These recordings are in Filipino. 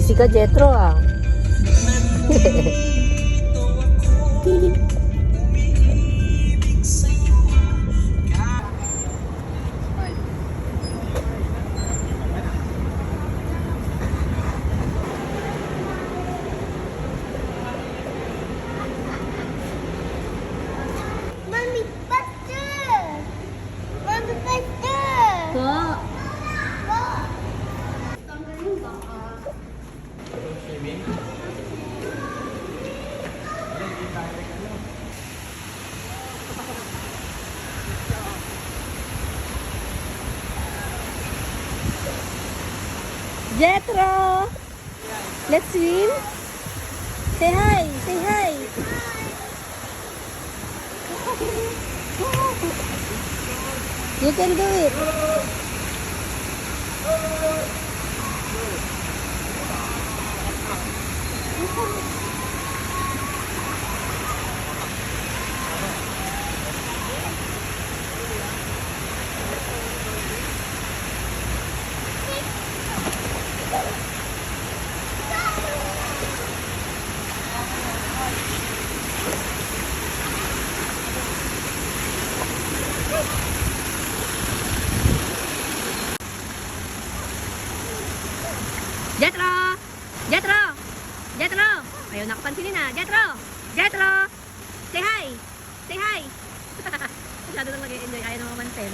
Busy ka, Jetro, ah. Mommy, faster! Mommy, faster! Po. Jetro! Let's swim? Say hi! Say hi! You can do it! Jetro! Jetro! Jetro! Ayaw nakapansinin na. Jetro! Jetro! Say hi! Say hi! Masyado nang mag-enjoy. Ayaw nang mamansin.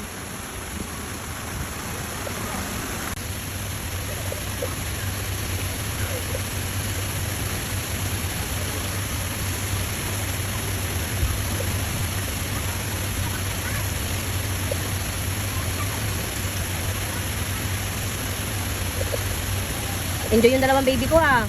Enjoy yung dalawang baby ko, ah.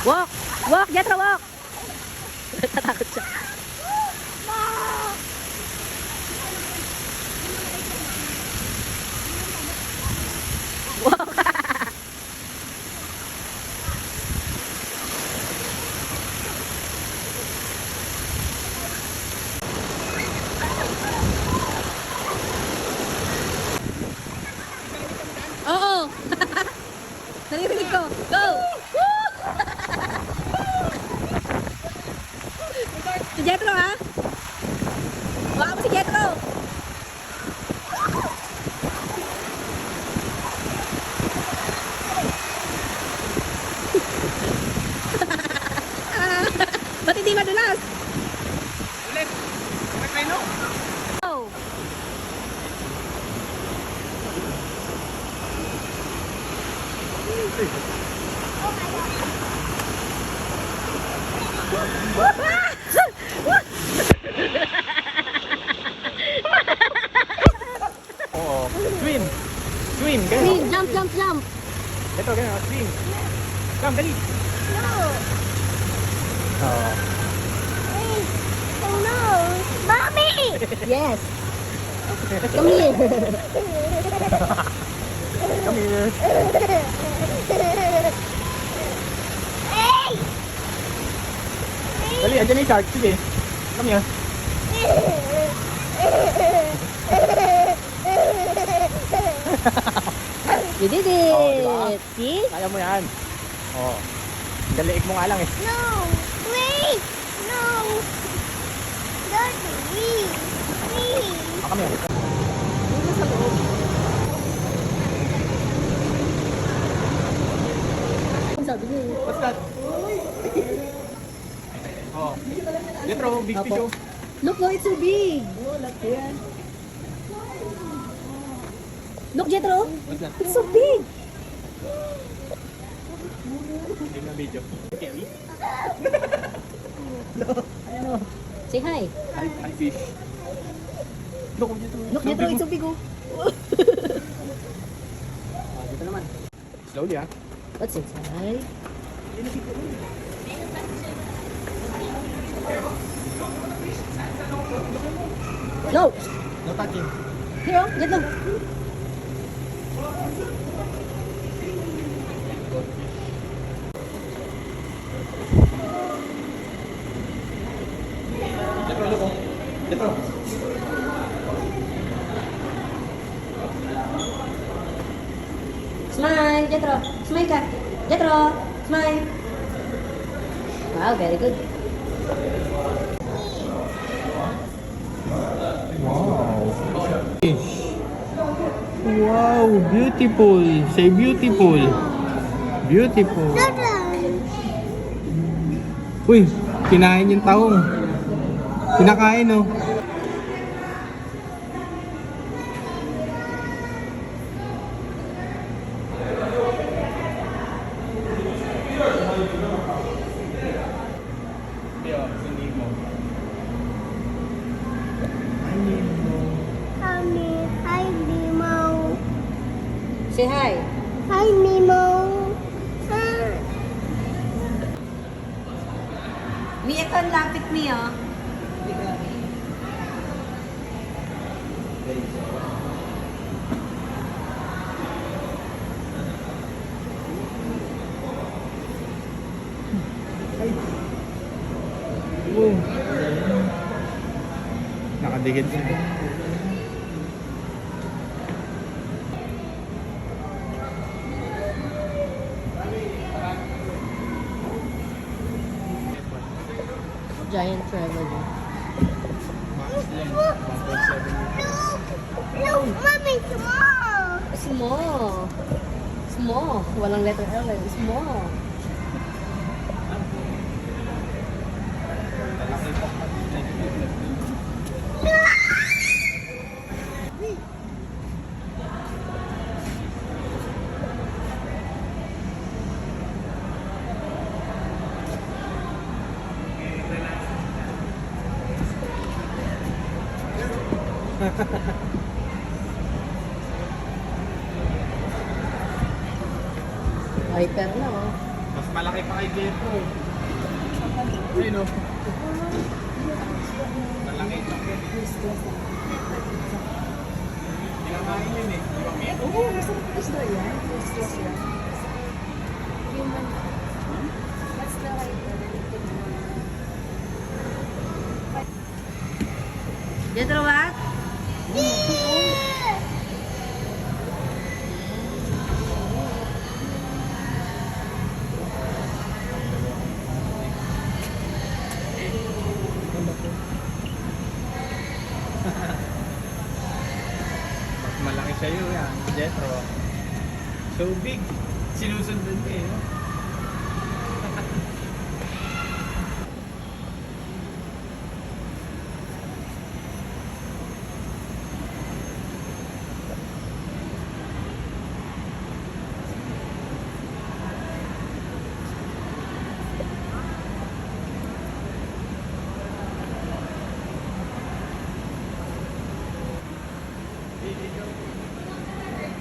Walk! Walk! Jetro, walk! Natatakot siya. Walk! Oo! Naririnig ko! Go! Si Jetro, ha? Baka mo si Jetro. Ba't hindi madulas? Ulit! Magkaino? Oh. Oo. Swim! Swim! Ganyan. Swim, jump, jump, jump. Ito, ganyan. Swim! Come, dali! No! Oo. Oh no! Mommy! Yes. Come here. Come here. Hey! Dali, andyan na yung shark. Sige. Come here. You did Oh, diba? it. See? Kaya mo yan. Oo. Daliig mo nga lang eh. No! Wait! No! Daddy! Please! Come here. Sabi niya. What's that? Oh. Jetro, big Apo. fish oh. Look, no, it's so big. Oh, look here. Look, Jetro. What's that? It's so big. Hindi na video. Scary? Say hi. Hi, fish. Look, Jetro. Look, Jetro, it's so big, oh. Dito naman. Slowly ah. What's inside? No! No touching. Here, oh. Jet, no. Jetro, look oh. Jetro. Smile, Jetro. Smile ka. Jetro, smile. Wow, very good. Wow. Wow, beautiful. Say beautiful. Beautiful. Uy, kinain yung tahong. Kinakain oh. Hi, Nemo. Say hi. Hi, Nemo. Ah. Mi, ito ang lapit mi, oh. Oh. Nakadikit siya. Giant travel. Look, Mommy, small. Small. Small. Walang letter L eh. Small. Hyper na, oh. Mas malaki pa kay Jetro. Ayun oh. Malaki. Kinakain yun eh. Di ba, Mia? Oo, masarap ang isda yan. Yes, yan. Human. What's the right Jetro, what? Mas malaki sa'yo yan, Jetro. So big. Sinusundan ka eh.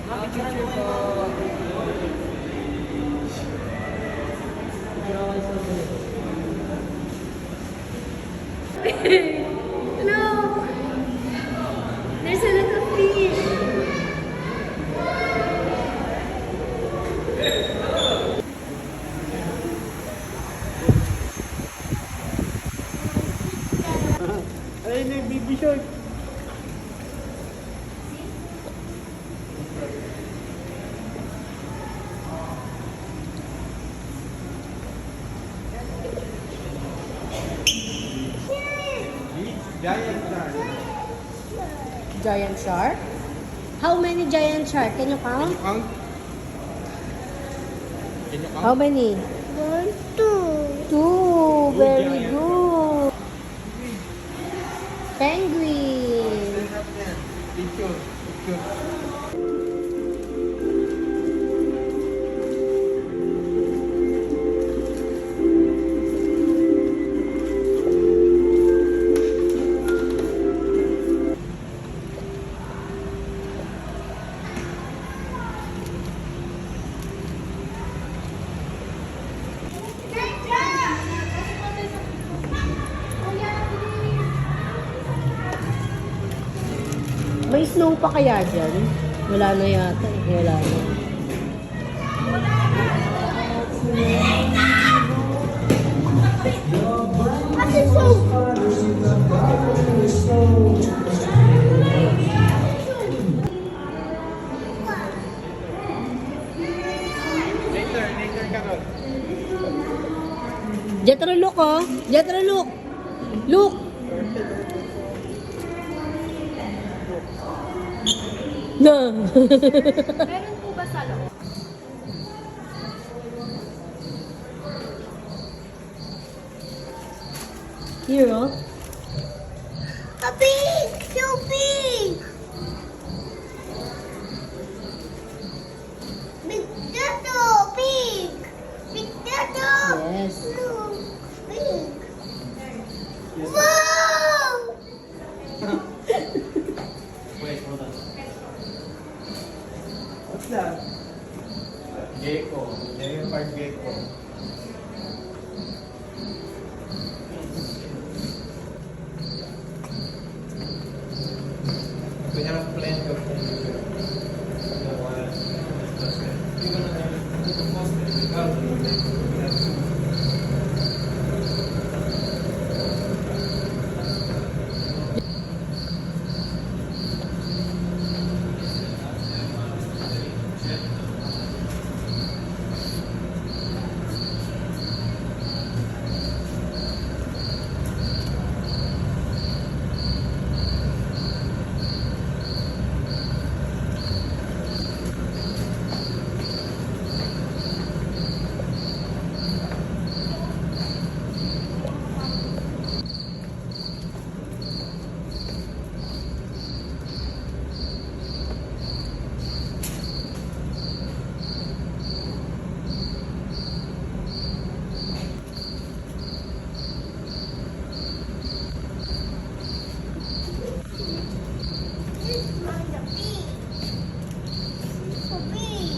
No? No! There's a little fish. Ayun yung baby shark. Giant shark. Giant shark? How many giant shark? Can you count? Count? Can you How count? many? 1, 2. Two. Very giant. good. Penguin. Picture. Picture. snow pa kaya dyan? Wala na yata. Wala na. Kasi so. Later ka ron. Jetro, look oh. Jetro, look. Look. Na. Meron po ba sa loob? Here oh. A big, so big. Big turtle, big. Big turtle. Yes. No, big. Wow! Wait, hold on. What's that? Gecko. Leopard gecko. We have plenty of things to do. No one does it. Even the most garden, we have to. This one's a big. So big.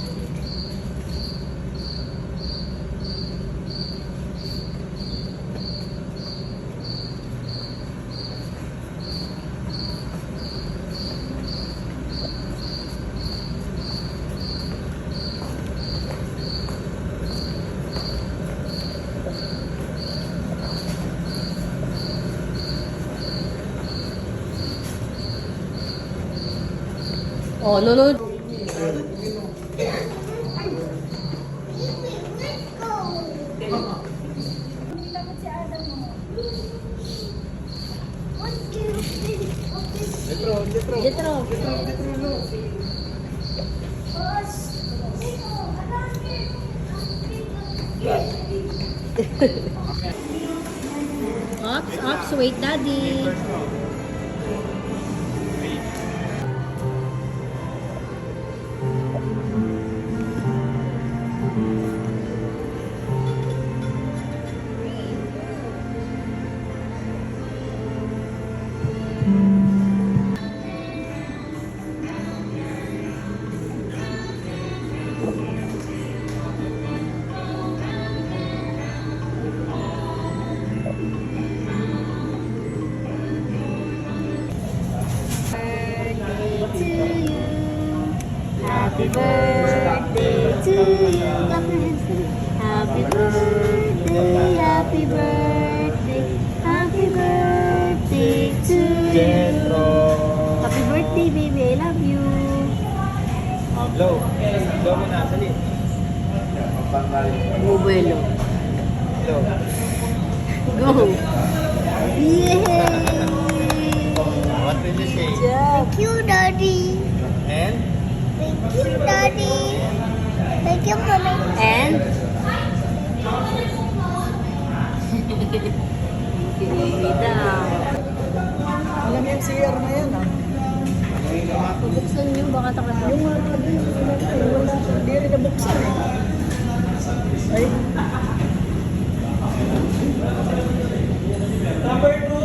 Oh, no, no. Let's go. What's Jetro. Jetro. Ops, ops, wait, daddy. Happy birthday to you. Happy birthday, happy birthday, happy birthday to you. Jetro. Happy birthday, baby. I love you. Blow. Blow mo na. Sali. Bubuelo. Blow. Go. Yay! What will you say? Job. Thank you, Daddy. And? Thank you, Daddy. Thank you, Mommy. And? Kita. Alam yung CR na yan, ah. Buksan niyo, baka takasama. Yung mga wala siya. Hindi rin nabuksan, eh. Ay. Number 2.